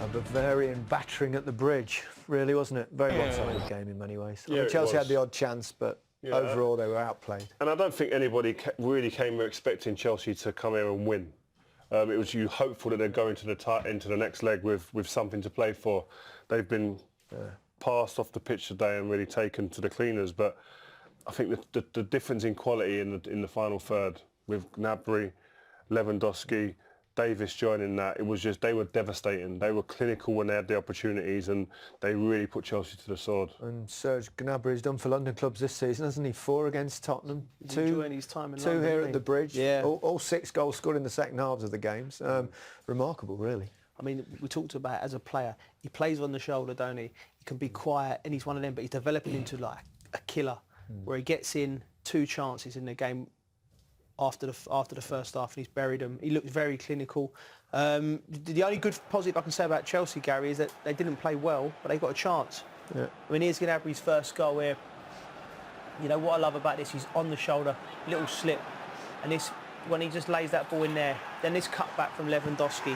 A Bavarian battering at the bridge, really, wasn't it? Very one-sided game in many ways. I mean, Chelsea had the odd chance, but overall they were outplayed. And I don't think anybody really came here expecting Chelsea to come here and win. It was you hopeful that they're going to the next leg with something to play for. They've been passed off the pitch today and really taken to the cleaners. But I think the difference in quality in the final third with Gnabry, Lewandowski, Davis joining that, it was just, they were devastating. They were clinical when they had the opportunities and they really put Chelsea to the sword. And Serge Gnabry's done for London clubs this season, hasn't he? 4 against Tottenham, two here at the Bridge. Yeah. All 6 goals scored in the second halves of the games. Remarkable, really. I mean, we talked about as a player, he plays on the shoulder, don't he? He can be quiet and he's one of them, but he's developing into like a killer where he gets in 2 chances in the game after the first half and he's buried them. He looked very clinical. The only good positive I can say about Chelsea, Gary, is that they didn't play well, but they got a chance. Yeah. I mean, here's Gnabry's first goal here. You know what I love about this? He's on the shoulder, little slip, and this when he just lays that ball in there. Then this cut back from Lewandowski,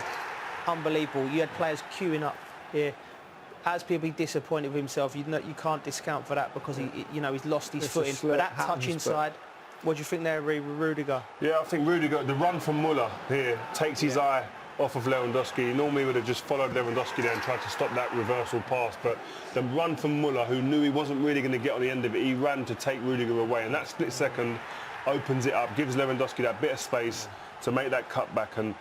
unbelievable. You had players queuing up here. As people be disappointed with himself, you can't discount for that because he's lost his footing. But that touch inside. What do you think there, Rudiger? Yeah, I think Rudiger, the run from Muller here takes his eye off of Lewandowski. He normally would have just followed Lewandowski there and tried to stop that reversal pass, but the run from Muller, who knew he wasn't really going to get on the end of it, he ran to take Rudiger away, and that split second opens it up, gives Lewandowski that bit of space to make that cut back, and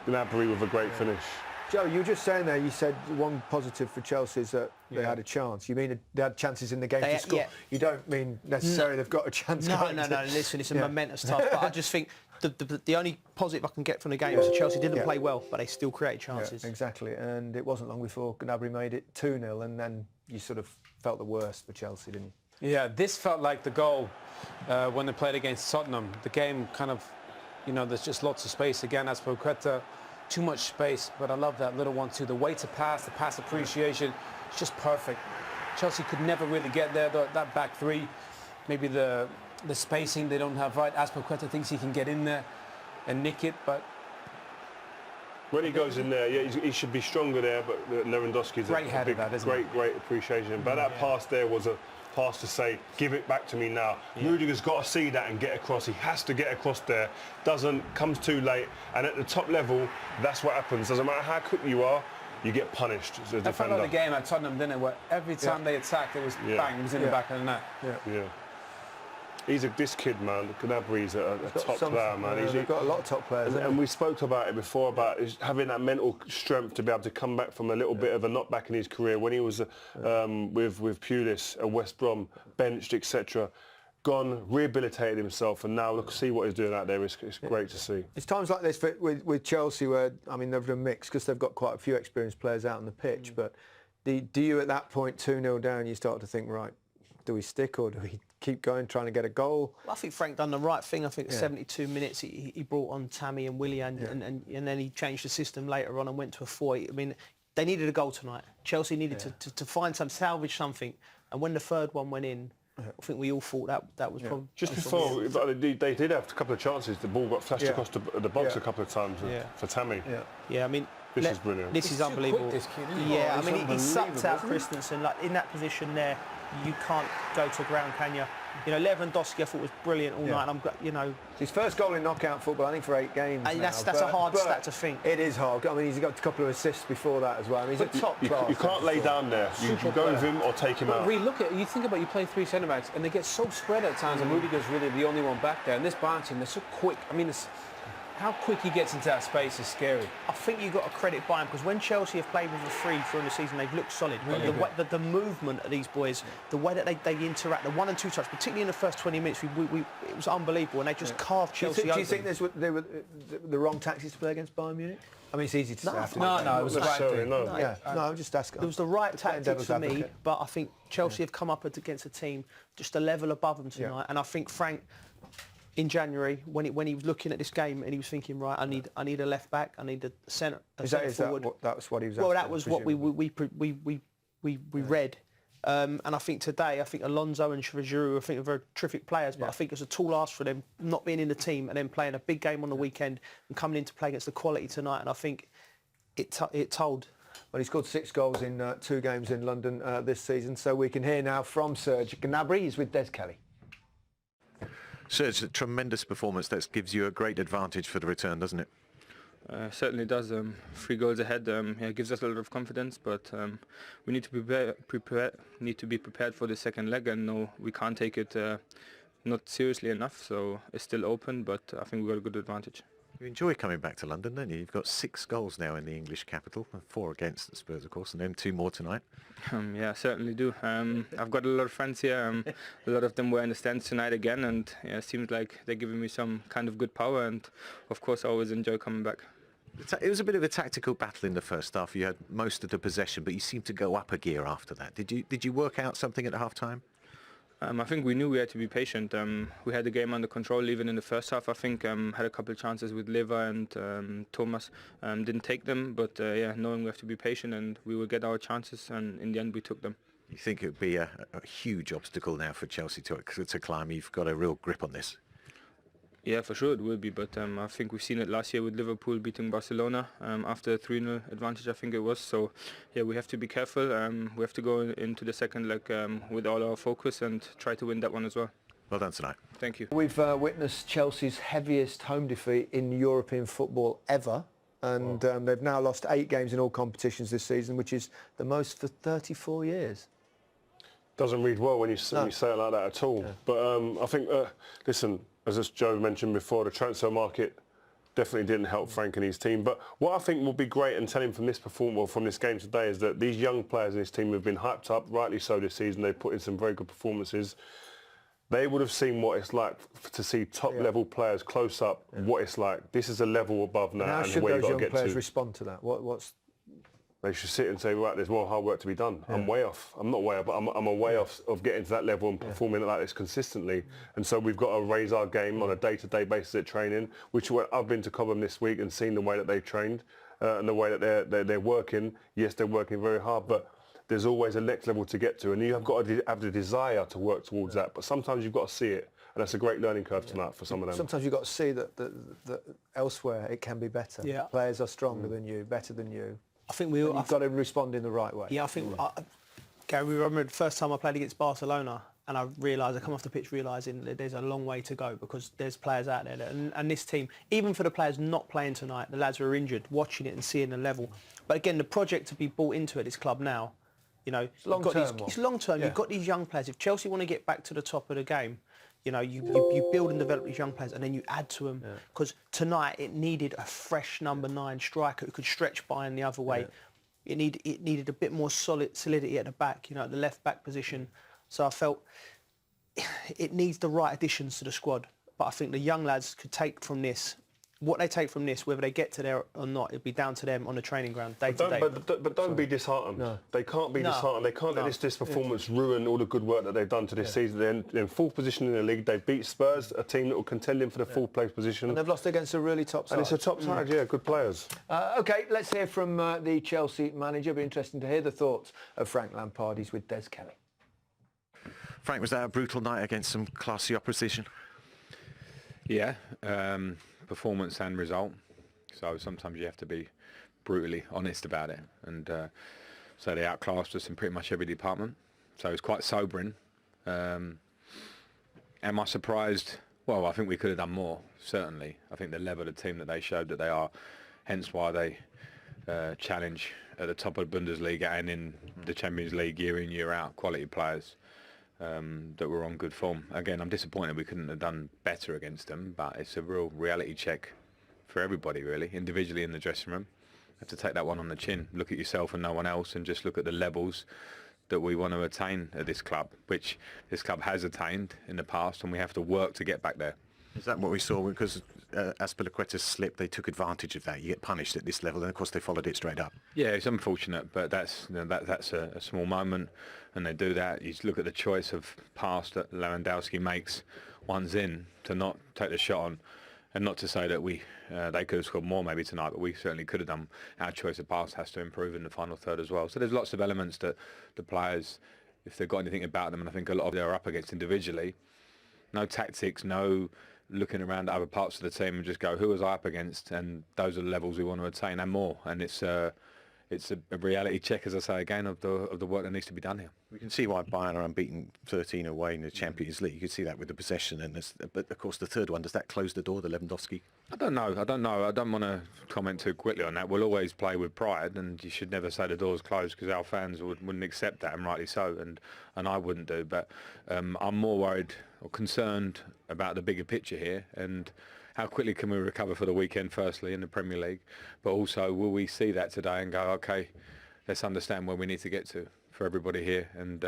Gnabry with a great finish. Joe, you were just saying there, you said one positive for Chelsea is that they had a chance. You mean they had chances in the game to score? Yeah. You don't mean necessarily they've got a chance. No, listen, it's a momentous task, but I just think the only positive I can get from the game is that Chelsea didn't play well, but they still created chances. Yeah, exactly, and it wasn't long before Gnabry made it 2-0, and then you sort of felt the worst for Chelsea, didn't you? Yeah, this felt like the goal when they played against Tottenham. The game kind of, there's just lots of space again as for Quetta. Too much space, but I love that little one too. The way to pass, the pass appreciation, it's just perfect. Chelsea could never really get there. That back three, maybe the spacing they don't have right. Azpilicueta thinks he can get in there and nick it, but when he goes in there, yeah, he should be stronger there. But Lewandowski's a great appreciation. But that pass there was a pass to say, give it back to me now. Rudiger's got to see that and get across. He has to get across there. Comes too late. And at the top level, that's what happens. Doesn't matter how quick you are, you get punished as a defender. I found out the game at Tottenham, didn't it? Where every time they attacked, it was bang, it was in the back of the net. Yeah. This kid, man, Gnabry's a top player, man. He's got a lot of top players. And we spoke about it before, about having that mental strength to be able to come back from a little bit of a knockback in his career. When he was with Pulis at West Brom, benched, etc., gone, rehabilitated himself, and now see what he's doing out there. It's great to see. It's times like this with Chelsea where, I mean, they've done mixed because they've got quite a few experienced players out on the pitch, but do you at that point 2-0 down, you start to think, right, do we stick or do we keep going, trying to get a goal? Well, I think Frank done the right thing. I think at 72 minutes he brought on Tammy and Willian, and then he changed the system later on and went to a 4. I mean, they needed a goal tonight. Chelsea needed to find salvage something, and when the third one went in, I think we all thought that was probably... Just before, they did have a couple of chances. The ball got flashed across the box a couple of times for Tammy. Yeah, I mean... This is brilliant. This is unbelievable. Quick, this kid, yeah, I mean, he sucked out Christensen. Like, in that position there, you can't go to ground, can you? Lewandowski I thought was brilliant all night. And his first goal in knockout football, I think, for 8 games. And that's a hard stat to think. It is hard. I mean, he's got a couple of assists before that as well. I mean, he's a top class. You can't lay down there. You can go with him or take him out. You think about, you play 3 centre-backs and they get so spread at times, and Rudiger's really the only one back there. And this Bayern team, they're so quick. I mean, how quick he gets into that space is scary. I think you've got to credit Bayern, because when Chelsea have played with the 3 during the season, they've looked solid. The movement of these boys, the way that they interact, the 1 and 2 touch, particularly in the first 20 minutes, it was unbleable, and they just carved Chelsea open. Do you think they were the wrong tactics to play against Bayern Munich? I mean, it's easy to say. No, it was the right thing. No, I'm just asking. It was the right tactics for me, but I think Chelsea have come up against a team just a level above them tonight, and I think Frank, in January, when he was looking at this game and he was thinking, right, I need a left back, I need a centre forward. That was what he was. Well, that was what we read, and I think today, Alonso and Giroud, I think are very terrific players, but I think it's a tall ask for them not being in the team and then playing a big game on the weekend and coming in to play against the quality tonight, and I think it told. Well, he scored 6 goals in 2 games in London this season. So we can hear now from Serge Gnabry. He's with Des Kelly. Serge, a tremendous performance. That gives you a great advantage for the return, doesn't it? Certainly does. 3 goals ahead gives us a lot of confidence, but we need to be prepared for the second leg, and no, we can't take it not seriously enough. So it's still open, but I think we've got a good advantage. You enjoy coming back to London, don't you? You've got 6 goals now in the English capital, 4 against the Spurs, of course, and then 2 more tonight. Yeah, I certainly do. I've got a lot of friends here. A lot of them were in the stands tonight again, and yeah, it seems like they're giving me some kind of good power, and of course I always enjoy coming back. It was a bit of a tactical battle in the first half. You had most of the possession, but you seemed to go up a gear after that. Did you work out something at half-time? I think we knew we had to be patient. We had the game under control even in the first half. I think had a couple of chances with Lever and Thomas. Didn't take them, but yeah, knowing we have to be patient and we will get our chances, and in the end we took them. You think it would be a huge obstacle now for Chelsea to climb? You've got a real grip on this. Yeah, for sure it will be, but I think we've seen it last year with Liverpool beating Barcelona after a 3-0 advantage, I think it was. So yeah, we have to be careful. We have to go into the second leg with all our focus and try to win that one as well. Well done tonight. Thank you. We've witnessed Chelsea's heaviest home defeat in European football ever, and they've now lost 8 games in all competitions this season, which is the most for 34 years. Doesn't read well when you say it like that at all. Yeah. But I think, listen, as Joe mentioned before, the transfer market definitely didn't help Frank and his team. But what I think will be great and telling from this performance, from this game today, is that these young players in this team have been hyped up, rightly so, this season. They've put in some very good performances. They would have seen what it's like to see top-level players close up. What it's like. This is a level above now, and where you've got to get to. How should those young players respond to that? What's They should sit and say, right, there's more hard work to be done. I'm way off. I'm not way off, but I'm a way off of getting to that level and performing like this consistently. And so we've got to raise our game on a day-to-day basis at training, which I've been to Cobham this week and seen the way that they've trained and the way that they're working. Yes, they're working very hard, but there's always a next level to get to. And you have got to have the desire to work towards that. But sometimes you've got to see it. And that's a great learning curve tonight for some of them. Sometimes you've got to see that elsewhere it can be better. Yeah. Players are stronger than you, better than you. I think you've got to respond in the right way. Yeah, I think, Gary, I remember the first time I played against Barcelona, and I come off the pitch realising that there's a long way to go because there's players out there. And this team, even for the players not playing tonight, the lads who are injured, watching it and seeing the level. But again, the project to be brought into this club now, you know, it's long-term. It's long-term. Yeah. You've got these young players. If Chelsea want to get back to the top of the game, you know, you build and develop these young players and then you add to them. Because tonight it needed a fresh number 9 striker who could stretch behind the other way. It needed a bit more solidity at the back, you know, at the left back position. So I felt it needs the right additions to the squad. But I think the young lads could take from this. What they take from this, whether they get to there or not, it'll be down to them on the training ground, day to day. But don't be disheartened. No. They can't be disheartened. They can't let this performance ruin all the good work that they've done to this season. They're in full position in the league. They beat Spurs, a team that will contend in for the full place position. And they've lost against a really top side. And it's a top side, good players. OK, let's hear from the Chelsea manager. It'll be interesting to hear the thoughts of Frank Lampard. He's with Des Kelly. Frank, was that a brutal night against some classy opposition? Yeah. Performance and result, so sometimes you have to be brutally honest about it, and so they outclassed us in pretty much every department, so it's quite sobering. Am I surprised? Well, I think we could have done more, certainly. I think the level of team that they showed that they are, hence why they challenge at the top of the Bundesliga and in the Champions League year in, year out, quality players that were on good form. Again, I'm disappointed we couldn't have done better against them, but it's a real reality check for everybody, really, individually in the dressing room. You have to take that one on the chin, look at yourself and no one else, and just look at the levels that we want to attain at this club, which this club has attained in the past, and we have to work to get back there. Is that what we saw? Because Azpilicueta's slip, they took advantage of that. You get punished at this level, and of course they followed it straight up. Yeah, it's unfortunate, but that's a small moment, and they do that. You look at the choice of pass that Lewandowski makes, one's in, to not take the shot on, and not to say that they could have scored more maybe tonight, but we certainly could have done. Our choice of pass has to improve in the final third as well. So there's lots of elements that the players, if they've got anything about them, and I think a lot of them are up against individually, no tactics, no looking around at other parts of the team and just go, who was I up against? And those are the levels we want to attain and more. And it's it's a reality check, as I say again, of the work that needs to be done here. We can see why Bayern are unbeaten 13 away in the Champions League. You could see that with the possession, but of course the third one, does that close the door, the Lewandowski? I don't know. I don't want to comment too quickly on that. We'll always play with pride, and you should never say the door's closed, because our fans wouldn't accept that, and rightly so, and I wouldn't do. But I'm more worried or concerned about the bigger picture here, and how quickly can we recover for the weekend, firstly, in the Premier League, but also will we see that today and go, okay, let's understand where we need to get to for everybody here, and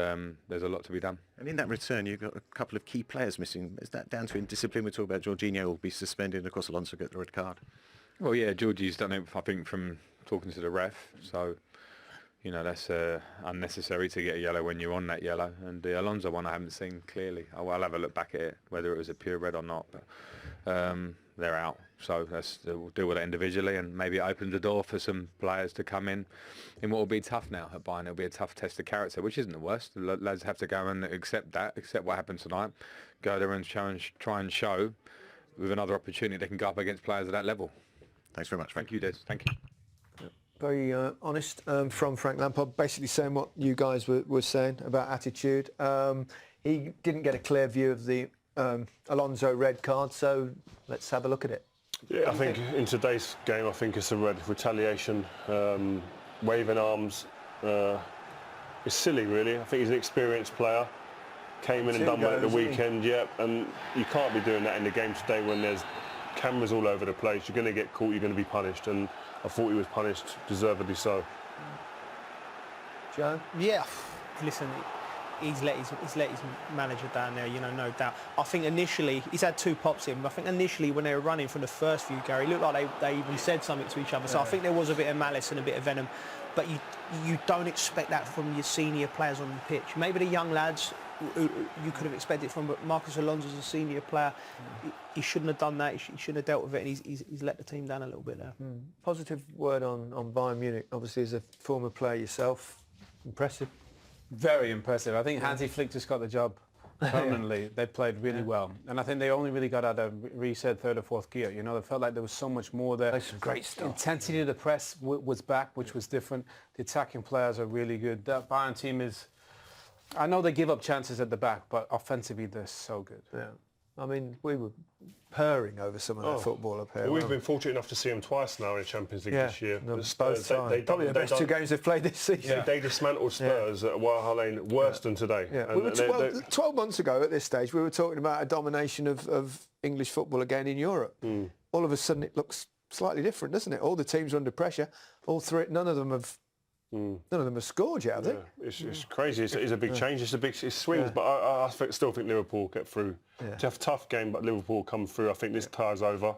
there's a lot to be done. And in that return, you've got a couple of key players missing. Is that down to indiscipline? We talk about Jorginho will be suspended, and of course Alonso get the red card. Well, yeah, Georgie's done it, I think, from talking to the ref, so that's unnecessary to get a yellow when you're on that yellow. And the Alonso one I haven't seen clearly. I'll have a look back at it, whether it was a pure red or not. But they're out, so we'll deal with it individually, and maybe it opens the door for some players to come in what will be tough now at Bayern. It'll be a tough test of character, which isn't the worst. The lads have to go and accept what happened tonight, go there and try and show with another opportunity they can go up against players at that level. Thanks very much, Frank. Thank you, Des. Thank you. Very honest from Frank Lampard, basically saying what you guys were saying about attitude. He didn't get a clear view of the Alonso red card, so let's have a look at it. Yeah, I think in today's game, I think it's a red retaliation, waving arms. It's silly, really. I think he's an experienced player. Came in and done well at the weekend, yeah, and you can't be doing that in the game today when there's cameras all over the place. You're going to get caught, you're going to be punished, and I thought he was punished, deservedly so. Joe? Yeah, listen, he's let his manager down there, no doubt. I think initially, he's had 2 pops in, but I think initially when they were running from the first few, Gary, it looked like they even said something to each other. So I think there was a bit of malice and a bit of venom, but you don't expect that from your senior players on the pitch. Maybe the young lads you could have expected from, but Marcos Alonso's a senior player. He shouldn't have done that. He shouldn't have dealt with it, and he's let the team down a little bit there. Positive word on Bayern Munich, obviously as a former player yourself. Impressive. Very impressive. I think Hansi Flick just got the job permanently. They played really well, and I think they only really got out of reset third or fourth gear. They felt like there was so much more there. That's great stuff. Intensity of the press was back, which was different. The attacking players are really good. That Bayern team is, I know they give up chances at the back, but offensively they're so good. Yeah. I mean, we were purring over some of their football up here. Well, we've been fortunate enough to see them twice now in the Champions League this year. Both times. Probably the best 2 games they've played this season. Yeah. They dismantled Spurs at White Lane worse than today. Yeah. 12 months ago at this stage, we were talking about a domination of English football again in Europe. All of a sudden it looks slightly different, doesn't it? All the teams are under pressure. All 3, none of them have scored yet, have they? It's crazy. It's a big change. It's swings, but I still think Liverpool get through. To have a tough game, but Liverpool come through. I think this tie's over.